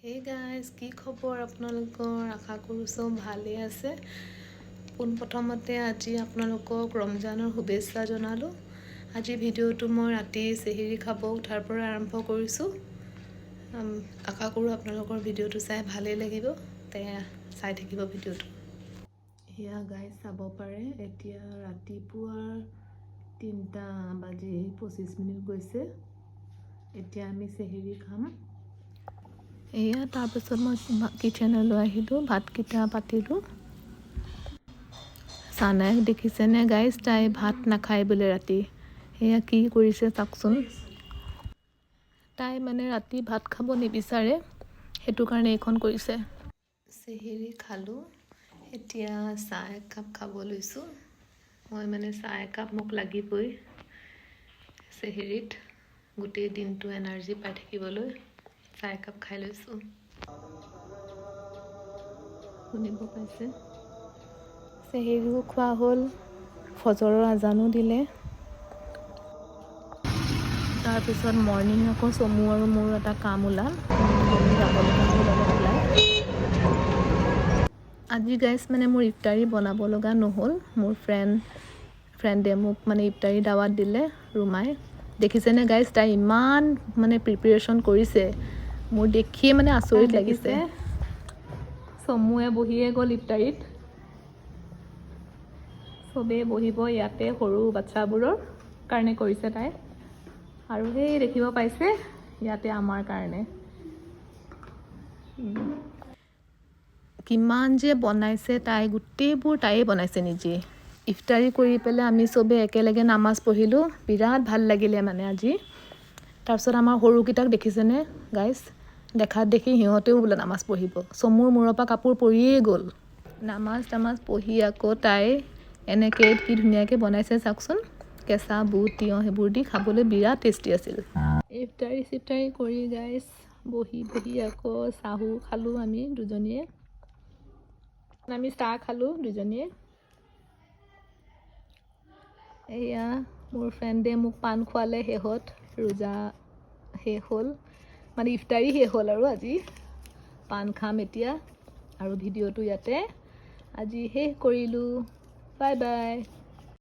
Hey guys, কি খবৰ আপোনালোকৰ? আশা কৰোঁ চব ভালেই আছে। পোনপ্ৰথমতে আজি আপোনালোকক ৰমজানৰ শুভেচ্ছা জনালোঁ। আজি ভিডিঅ'টো মই ৰাতি চেহেৰি খাব উঠাৰ পৰা আৰম্ভ কৰিছোঁ। আশা কৰোঁ আপোনালোকৰ ভিডিঅ'টো চাই ভালেই লাগিব। চাই থাকিব ভিডিঅ'টো। এয়া গাইজ চাব পাৰে, এতিয়া ৰাতিপুৱাৰ 3:25 গৈছে। এতিয়া আমি চেহেৰি খাম। এয়া তাৰপিছত মই কিচেনলৈ আহিলোঁ, ভাতকেইটা পাতিলোঁ। চানাই দেখিছেনে গাইজ, তাই ভাত নাখায় বোলে ৰাতি। এয়া কি কৰিছে চাওকচোন। তাই মানে ৰাতি ভাত খাব নিবিচাৰে, সেইটো কাৰণে এইখন কৰিছে। চেহেৰি খালোঁ, এতিয়া চাহ একাপ খাব লৈছোঁ। মই মানে চাহ একাপ মোক লাগিবই চেহেৰিত, গোটেই দিনটো এনাৰ্জি পাই থাকিবলৈ। চাহ একাপ খাই লৈছোঁ। শুনিব পাইছে, চেহেৰিও খোৱা হ'ল, ফজৰৰ আজানো দিলে। তাৰপিছত মৰ্ণিং আকৌ চমু আৰু মোৰ এটা কাম ওলাল, যাব লগা হ'ল অলপ ওলাই। আজি গাইজ মানে মোৰ ইফতাৰী বনাব লগা নহ'ল। মোৰ ফ্ৰেণ্ডে মোক মানে ইফতাৰী দাৱাত দিলে, ৰুমাই। দেখিছেনে গাইজ, তাই ইমান মানে প্ৰিপেৰেশ্যন কৰিছে, মোৰ দেখিয়ে মানে আচৰিত লাগিছে। চমুৱে বহিয়ে গ'ল ইফতাৰীত। চবেই বহিব ইয়াতে, সৰু বাচ্চাবোৰৰ কাৰণে কৰিছে তাই। আৰু সেই দেখিব পাইছে ইয়াতে আমাৰ কাৰণে কিমান যে বনাইছে তাই, গোটেইবোৰ তাইয়ে বনাইছে নিজে। ইফতাৰী কৰি পেলাই আমি চবেই একেলগে নামাজ পঢ়িলোঁ, বিৰাট ভাল লাগিলে মানে আজি। তাৰপিছত আমাৰ সৰুকেইটাক দেখিছেনে গাইজ, দেখাত দেখি সিহঁতেও বোলে নামাজ পঢ়িব। চমুৰ মূৰৰ পৰা কাপোৰ পৰিয়েই গ'ল। নামাজ পঢ়ি আকৌ তাই এনেকৈ কি ধুনীয়াকৈ বনাইছে চাওকচোন। কেঁচা বুট, তিয়ঁহ সেইবোৰ দি খাবলৈ বিৰাট টেষ্টি আছিল। ইফতাৰী কৰি গাইজ বহি আকৌ চাহো খালোঁ আমি দুজনীয়ে। আমি চাহ খালোঁ দুজনীয়ে। এয়া মোৰ ফ্ৰেণ্ডে মোক পাণ খোৱালে শেহত, ৰোজা শেষ হ'ল, মানে ইফতাৰী শেষ হ'ল আৰু আজি। পাণ খাম এতিয়া, আৰু ভিডিঅ'টো ইয়াতে আজি শেষ কৰিলোঁ। Bye bye.